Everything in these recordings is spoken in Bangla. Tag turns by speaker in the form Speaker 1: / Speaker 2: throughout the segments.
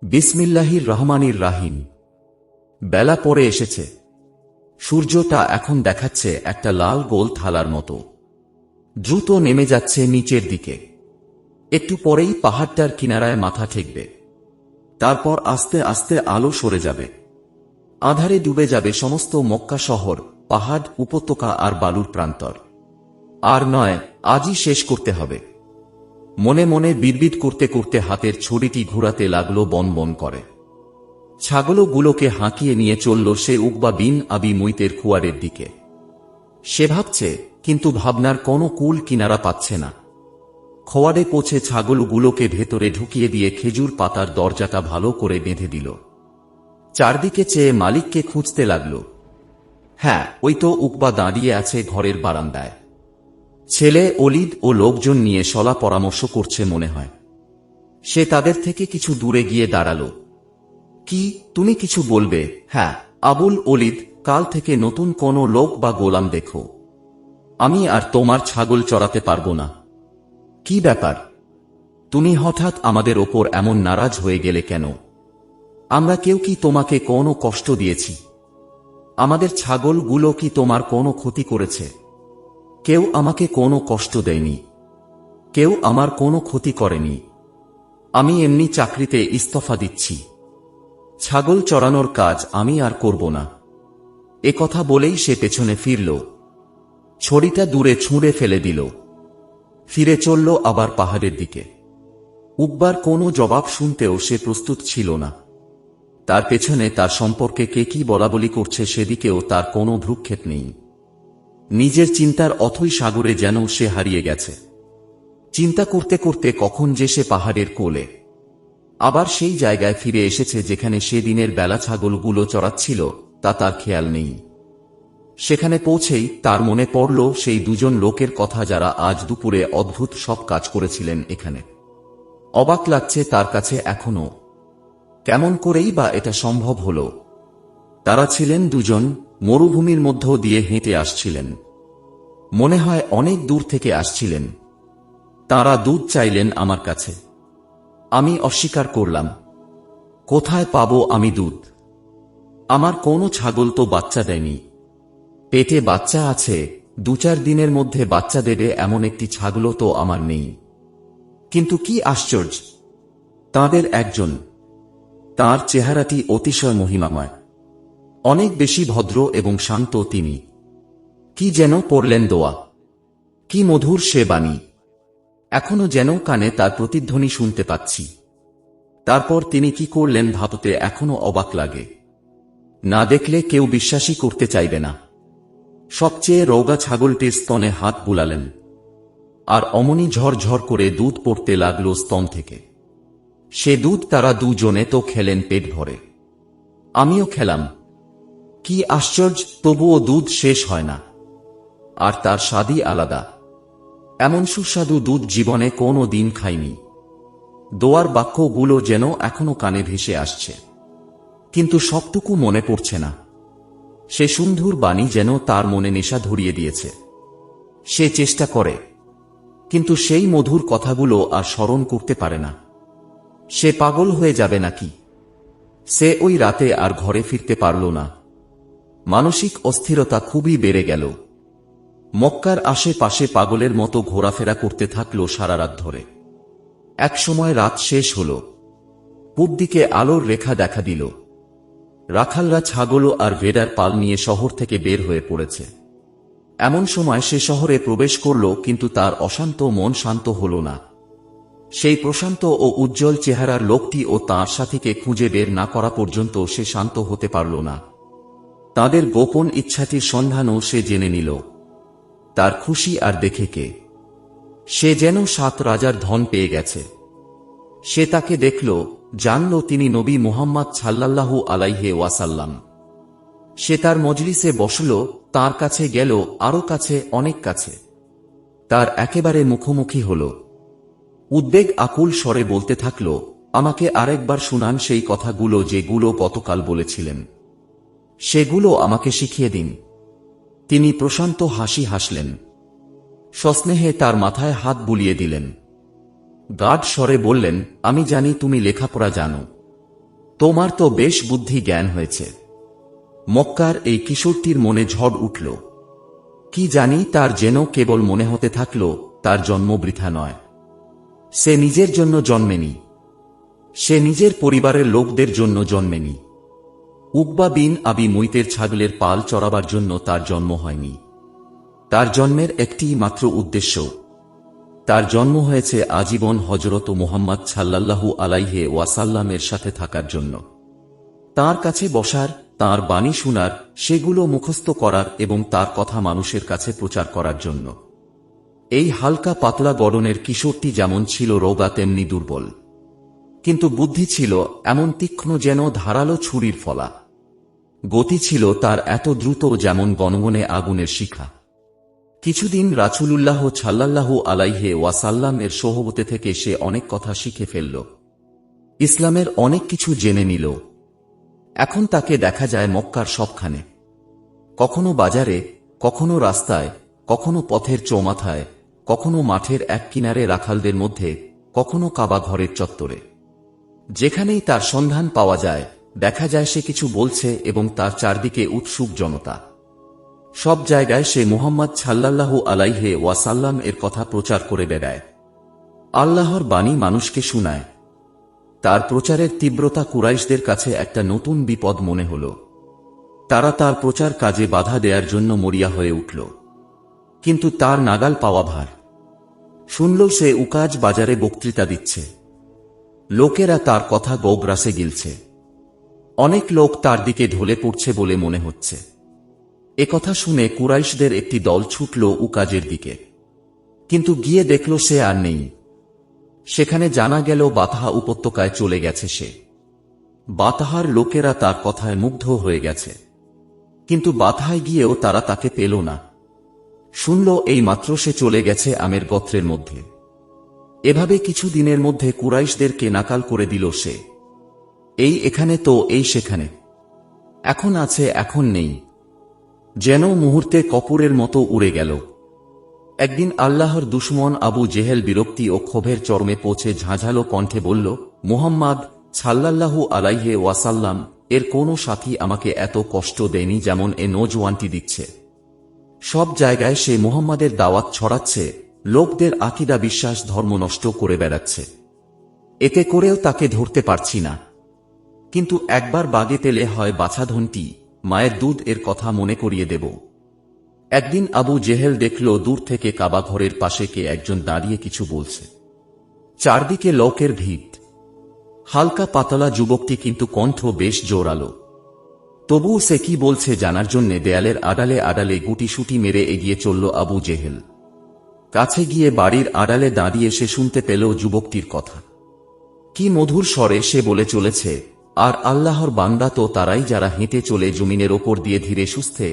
Speaker 1: বিসমিল্লাহির রহমানির রাহিম। বেলা পড়ে এসেছে। সূর্যটা এখন দেখাচ্ছে একটা লাল গোল থালার মতো। দ্রুত নেমে যাচ্ছে নিচের দিকে। একটু পরেই পাহাড়টার কিনারায় মাথা ঠেকবে। তারপর আস্তে আস্তে আলো সরে যাবে। আঁধারে ডুবে যাবে সমস্ত মক্কা শহর, পাহাড়, উপত্যকা আর বালুর প্রান্তর। আর নয়, আজই শেষ করতে হবে। মনে মনে বিড়বিড় করতে করতে হাতের ছড়িটি ঘুরাতে লাগলো বন বন করে। ছাগলগুলোকে হাঁকিয়ে নিয়ে চলল সে উকবা বিন আবি মুইতের খুয়ারের দিকে। সে ভাবছে, কিন্তু ভাবনার কোনো কুল কিনারা পাচ্ছে না। খোয়ারে পৌঁছে ছাগলগুলোকে ভেতরে ঢুকিয়ে দিয়ে খেজুর পাতার দরজাটা ভালো করে বেঁধে দিল। চারদিকে চেয়ে মালিককে খুঁজতে লাগল। হ্যাঁ, ওই তো উকবা দাঁড়িয়ে আছে ঘরের বারান্দায়। ছেলে অলিদ ও লোকজন নিয়ে সলা পরামর্শ করছে মনে হয়। সে তাদের থেকে কিছু দূরে গিয়ে দাঁড়াল। কি, তুমি কিছু বলবে? হ্যাঁ আবুল অলিদ, কাল থেকে নতুন কোনো লোক বা গোলাম দেখো। আমি আর তোমার ছাগল চড়াতে পারবো না। কি ব্যাপার? তুমি হঠাৎ আমাদের ওপর এমন নারাজ হয়ে গেলে কেন? আমরা কেউ কি তোমাকে কোনো কষ্ট দিয়েছি? আমাদের ছাগলগুলো কি তোমার কোনো ক্ষতি করেছে? কেউ আমাকে কোনো কষ্ট দেয়নি। কেউ আমার কোনো ক্ষতি করেনি। আমি এমনি চাকরিতে ইস্তফা দিচ্ছি। ছাগল চড়ানোর কাজ আমি আর করব না। এ কথা বলেই সে পেছনে ফিরল। ছড়িটা দূরে ছুঁড়ে ফেলে দিল। ফিরে চলল আবার পাহাড়ের দিকে। উকবার কোনো জবাব শুনতেও সে প্রস্তুত ছিল না। তার পেছনে তার সম্পর্কে কে কি বলাবলি করছে সেদিকেও তার কোনো ভ্রুক্ষেপ নেই। নিজের চিন্তার অথই সাগরে যেন সে হারিয়ে গেছে। চিন্তা করতে করতে কখন যে সে পাহাড়ের কোলে, আবার সেই জায়গায় ফিরে এসেছে যেখানে সে দিনের বেলা ছাগলগুলো চড়াচ্ছিল, তা তার খেয়াল নেই। সেখানে পৌঁছেই তার মনে পড়ল সেই দুজন লোকের কথা যারা আজ দুপুরে অদ্ভুত সব কাজ করেছিলেন এখানে। অবাক লাগছে তার কাছে এখনো। কেমন করেই বা এটা সম্ভব হল? তারা ছিলেন দুজন, মরুভূমির মধ্য দিয়ে হেঁটে আসছিলেন। মনে হয় অনেক দূর থেকে আসছিলেন। তারা দুধ চাইলেন আমার কাছে। আমি অস্বীকার করলাম। কোথায় পাবো আমি দুধ? আমার কোনো ছাগল তো বাচ্চা দেয়নি। পেটে বাচ্চা আছে, 2-4 দিনের মধ্যে বাচ্চা দেবে এমন একটি ছাগলও তো আমার নেই। কিন্তু কি আশ্চর্য! তাঁদের একজন, তাঁর চেহারাটি অতিশয় মহিমাময়। অনেক বেশি ভদ্র এবং শান্ত তিনি। কি যেন পড়লেন দোয়া। কি মধুর সে বাণী! এখনো যেন কানে তার প্রতিধ্বনি শুনতে পাচ্ছি। তারপর তিনি কি করলেন ভাবতে এখনো অবাক লাগে। না দেখলে কেউ বিশ্বাসই করতে চাইবে না। সবচেয়ে রোগা ছাগলটির স্তনে হাত বুলালেন। আর অমনি ঝরঝর করে দুধ পড়তে লাগল স্তন থেকে। সে দুধ তারা দুজনে তো খেলেন পেট ভরে। আমিও খেলাম। কি আশ্চর্য, তবুও দুধ শেষ হয় না। আর তার স্বাদই আলাদা। এমন সুস্বাদু দুধ জীবনে কোনো দিন খাইনি। দোয়ার বাক্যগুলো যেন এখনো কানে ভেসে আসছে, কিন্তু সবটুকু মনে পড়ছে না। সে সুন্দর বাণী যেন তার মনে নেশা ধরিয়ে দিয়েছে। সে চেষ্টা করে, কিন্তু সেই মধুর কথাগুলো আর স্মরণ করতে পারে না। সে পাগল হয়ে যাবে নাকি? সে ওই রাতে আর ঘরে ফিরতে পারল না। মানসিক অস্থিরতা খুবই বেড়ে গেল। মক্কার আশেপাশে পাগলের মতো ঘোরাফেরা করতে থাকল সারা রাত ধরে। একসময় রাত শেষ হল। পূব দিকে আলোর রেখা দেখা দিল। রাখালরা ছাগল আর ভেড়ার পাল নিয়ে শহর থেকে বের হয়ে পড়েছে। এমন সময় সে শহরে প্রবেশ করল, কিন্তু তার অশান্ত মন শান্ত হল না। সেই প্রশান্ত ও উজ্জ্বল চেহারার লোকটি ও তাঁর সাথীকে খুঁজে বের না করা পর্যন্ত সে শান্ত হতে পারল না। তাদের গোপন ইচ্ছাটির সন্ধানও সে জেনে নিল। তার খুশি আর দেখে কে! সে যেন 7 রাজার ধন পেয়ে গেছে। সে তাকে দেখল, জানল তিনি নবী মুহাম্মদ সাল্লাল্লাহু আলাইহি ওয়াসাল্লাম। সে তার মজলিসে বসল, তার কাছে গেল, আরো কাছে, অনেক কাছে। তার একেবারে মুখোমুখি হল। উদ্বেগ আকুল স্বরে বলতে থাকল, আমাকে আরেকবার শুনান সেই কথাগুলো যেগুলো গতকাল বলেছিলেন। সেগুলো আমাকে শিখিয়ে দিন। তিনি প্রশান্ত হাসি হাসলেন। সস্নেহে তার মাথায় হাত বুলিয়ে দিলেন। গাঢ় স্বরে বললেন, আমি জানি তুমি লেখাপড়া জানো। তোমার তো বেশ বুদ্ধি জ্ঞান হয়েছে। মক্কার এই কিশোরটির মনে ঝড় উঠল। কি জানি, তার যেন কেবল মনে হতে থাকল তার জন্ম বৃথা নয়। সে নিজের জন্য জন্মেনি, সে নিজের পরিবারের লোকদের জন্য জন্মেনি। উকবা বিন আবি মুইতের ছাগলের পাল চড়াবার জন্য তার জন্ম হয়নি। তার জন্মের একটি মাত্র উদ্দেশ্য, তার জন্ম হয়েছে আজীবন হযরত মুহাম্মদ সাল্লাল্লাহু আলাইহি ওয়াসাল্লামের সাথে থাকার জন্য, তার কাছে বসার, তার বাণী শোনার, সেগুলো মুখস্থ করার এবং তার কথা মানুষের কাছে প্রচার করার জন্য। এই হালকা পাতলা গড়নের কিশোরটি যেমন ছিল রোগা তেমনি দুর্বল, কিন্তু বুদ্ধি ছিল এমন তীক্ষ্ণ যেন ধারালো ছুরির ফলা। গতি ছিল তার এত দ্রুত যেমন গনগনে আগুনের শিখা। কিছুদিন রাসূলুল্লাহ সাল্লাল্লাহু আলাইহি ওয়াসাল্লাম এর সোহবতে থেকে সে অনেক কথা শিখে ফেলল, ইসলামের অনেক কিছু জেনে নিল। এখন তাকে দেখা যায় মক্কার সবখানে, কখনো বাজারে, কখনো রাস্তায়, কখনো পথের চৌমাথায়, কখনো মাঠের এক কিনারে রাখালদের মধ্যে, কখনো কাবা ঘরের চত্বরে। যেখানেই তার সন্ধান পাওয়া যায় দেখা যায় সে কিছু বলছে এবং তার চারদিকে উৎসুক জনতা। সব জায়গায় সে মুহাম্মদ সাল্লাল্লাহু আলাইহি ওয়াসাল্লাম এর কথা প্রচার করে বেড়ায়, আল্লাহর বাণী মানুষকে শুনায়। তার প্রচারের তীব্রতা কুরাইশদের কাছে একটা নতুন বিপদ মনে হল। তারা তার প্রচার কাজে বাধা দেওয়ার জন্য মরিয়া হয়ে উঠল, কিন্তু তার নাগাল পাওয়া ভার। শুনল সে উকাজ বাজারে বক্তৃতা দিচ্ছে, লোকেরা তার কথা গোগ্রাসে গিলছে, অনেক লোক তার দিকে ঢলে পড়ছে বলে মনে হচ্ছে। একথা শুনে কুরাইশদের একটি দল ছুটল উকাজের দিকে, কিন্তু গিয়ে দেখল সে আর নেই। সেখানে জানা গেল বাতাহা উপত্যকায় চলে গেছে সে। বাতাহার লোকেরা তার কথায় মুগ্ধ হয়ে গেছে, কিন্তু বাতাহায় গিয়েও তারা তাকে পেল না। শুনল এই মাত্র সে চলে গেছে আমের গোত্রের মধ্যে। এভাবে কিছু দিনের মধ্যে কুরাইশদেরকে নাকাল করে দিল সে, এই এখানে তো এই সেখানে, এখন আছে এখন নেই, যেন মুহূর্তে কপুরের মতো উড়ে গেল। একদিন আল্লাহর দুশমন আবু জেহেল বিরক্তি ও ক্ষোভের চরমে পৌঁছে ঝাঁঝালো কণ্ঠে বলল, মুহাম্মদ সাল্লাল্লাহু আলাইহি ওয়াসাল্লাম এর কোনো সাথী আমাকে এত কষ্ট দেয়নি যেমন এ নওজোয়ানটি দিচ্ছে। সব জায়গায় সে মুহাম্মাদের দাওয়াত ছড়াচ্ছে, লোকদের আকীদা বিশ্বাস ধর্ম নষ্ট করে বেড়াচ্ছে। এতে করেও তাকে ধরতে পারছি না, কিন্তু একবার বাগে তেলে হয় বাছাধনটি, মায়ের দুধ এর কথা মনে করিয়ে দেব। একদিন আবু জেহেল দেখল দূর থেকে কাবা ঘরের পাশে কে একজন দাঁড়িয়ে কিছু বলছে। চারদিকে লোকের ভিড়। হালকা পাতলা যুবকটি কিন্তু কণ্ঠ বেশ জোরালো। তবুও সে কি বলছে জানার জন্য দেয়ালের আড়ালে আড়ালে গুটিসুটি মেরে এগিয়ে চলল আবু জেহেল। কাছে গিয়ে বাড়ির আড়ালে দাঁড়িয়ে সে শুনতে পেল যুবকটির কথা। কি মধুর স্বরে সে বলে চলেছে, আর আল্লাহর বান্দা তো তারাই যারা হেঁটে চলে জমিনের ওপর দিয়ে ধীরে সুস্থে,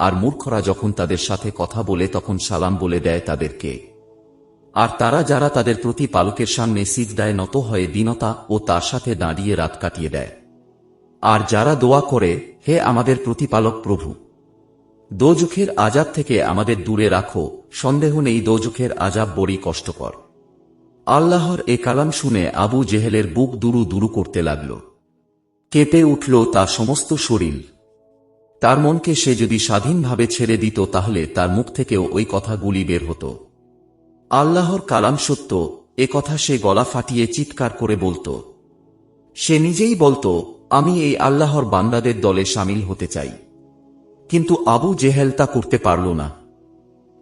Speaker 1: আর মূর্খরা যখন তাদের সাথে কথা বলে তখন সালাম বলে দেয় তাদেরকে। আর তারা যারা তাদের প্রতিপালকের সামনে সিজদায় নত হয়ে দীনতা ও তার সাথে দাঁড়িয়ে রাত কাটিয়ে দেয়। আর যারা দোয়া করে, হে আমাদের প্রতিপালক প্রভু, দোজখের আযাব থেকে আমাদের দূরে রাখো, সন্দেহ নেই দোজখের আযাব বড়ই কষ্টকর। আল্লাহর এ কালাম শুনে আবু জেহেলের বুক দুরু দুরু করতে লাগল। কেঁপে উঠল তার সমস্ত শরীর। তার মনকে সে যদি স্বাধীনভাবে ছেড়ে দিত তাহলে তার মুখ থেকেও ওই কথাগুলি বের হতো। আল্লাহর কালাম সত্য, এ কথা সে গলা ফাটিয়ে চিৎকার করে বলত। সে নিজেই বলত, আমি এই আল্লাহর বান্দাদের দলে শামিল হতে চাই। কিন্তু আবু জেহেল তা করতে পারল না,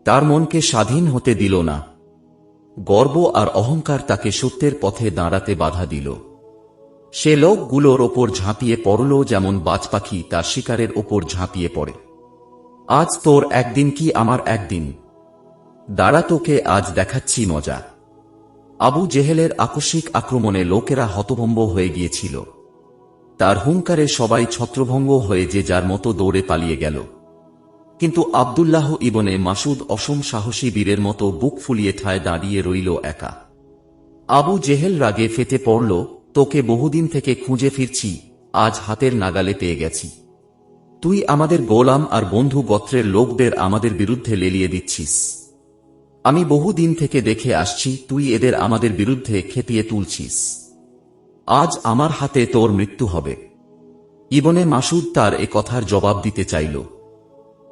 Speaker 1: তার মনকে স্বাধীন হতে দিল না। গর্ব আর অহংকার তাকে সত্যের পথে দাঁড়াতে বাধা দিল। সে লোকগুলোর ওপর ঝাঁপিয়ে পড়ল যেমন বাজ পাখি তার শিকারের ওপর ঝাঁপিয়ে পড়ে। আজ তোর একদিন কি আমার একদিন, দাঁড়া তোকে আজ দেখাচ্ছি মজা। আবু জেহেলের আকস্মিক আক্রমণে লোকেরা হতভম্ব হয়ে গিয়েছিল। তার হুঙ্কারে সবাই ছত্রভঙ্গ হয়ে যে যার মতো দৌড়ে পালিয়ে গেল, কিন্তু আব্দুল্লাহ ইবনে মাসুদ অসম সাহসী বীরের মতো বুক ফুলিয়ে ঠায় দাঁড়িয়ে রইল একা। আবু জেহেল রাগে ফেটে পড়ল, তোকে বহুদিন থেকে খুঁজে ফিরছি, আজ হাতের নাগালে পেয়ে গেছি। তুই আমাদের গোলাম আর বন্ধু গোত্রের লোকদের আমাদের বিরুদ্ধে লেলিয়ে দিচ্ছিস। আমি বহুদিন থেকে দেখে আসছি তুই এদের আমাদের বিরুদ্ধে খেপিয়ে তুলছিস। আজ আমার হাতে তোর মৃত্যু হবে। ইবনে মাসুদ তার এ কথার জবাব দিতে চাইল,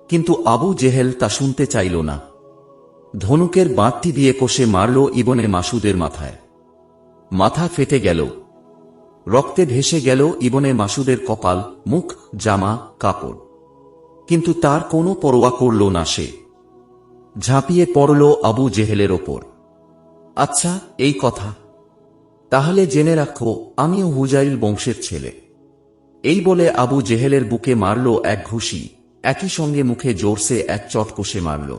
Speaker 1: কিন্তু আবু জেহেল তা শুনতে চাইল না। ধনুকের বাঁটটি দিয়ে কষে মারল ইবনে মাসুদের মাথায়। মাথা ফেটে গেল, রক্তে ভেসে গেল ইবনে মাসুদের কপাল, মুখ, জামা, কাপড়। কিন্তু তার কোনো পরোয়া করল না সে। ঝাঁপিয়ে পড়ল আবু জেহেলের ওপর। আচ্ছা, এই কথা? তাহলে জেনে রাখো, আমিও হুজাইল বংশের ছেলে। এই বলে আবু জেহেলের বুকে মারল এক ঘুষি, একই সঙ্গে মুখে জোরসে এক চট কষে মারল।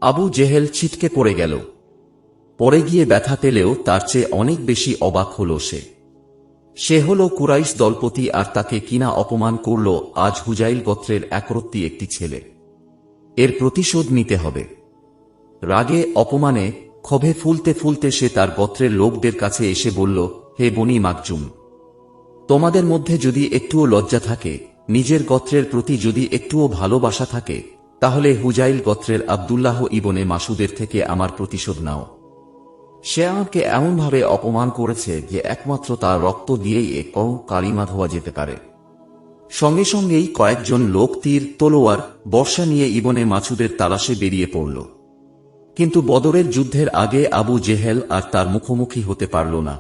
Speaker 1: আবু জেহেল ছিটকে পড়ে গেল। পড়ে গিয়ে ব্যথা পেলেও তার চেয়ে অনেক বেশি অবাক হল সে। সে হল কুরাইশ দলপতি, আর তাকে কিনা অপমান করল আজ হুজাইল গোত্রের একরত্তি একটি ছেলে। এর প্রতিশোধ নিতে হবে। রাগে, অপমানে, ক্ষোভে ফুলতে ফুলতে সে তার গোত্রের লোকদের কাছে এসে বলল, হে বনি মাকজুম, তোমাদের মধ্যে যদি একটুও লজ্জা থাকে, নিজের গোত্রের প্রতি যদি একটুও ভালোবাসা থাকে, তাহলে হুজাইল গোত্রের আব্দুল্লাহ ইবনে মাসুদের থেকে আমার প্রতিশোধ নাও। সে আমাকে এমনভাবে অপমান করেছে যে একমাত্র তার রক্ত দিয়েই এ কালিমা ধোয়া যেতে পারে। সঙ্গে সঙ্গেই কয়েকজন লোক তীর, তলোয়ার, বর্শা নিয়ে ইবনে মাসুদের তালাশে বেরিয়ে পড়ল। কিন্তু বদরের যুদ্ধের আগে আবু জেহেল আর তার মুখোমুখি হতে পারল না।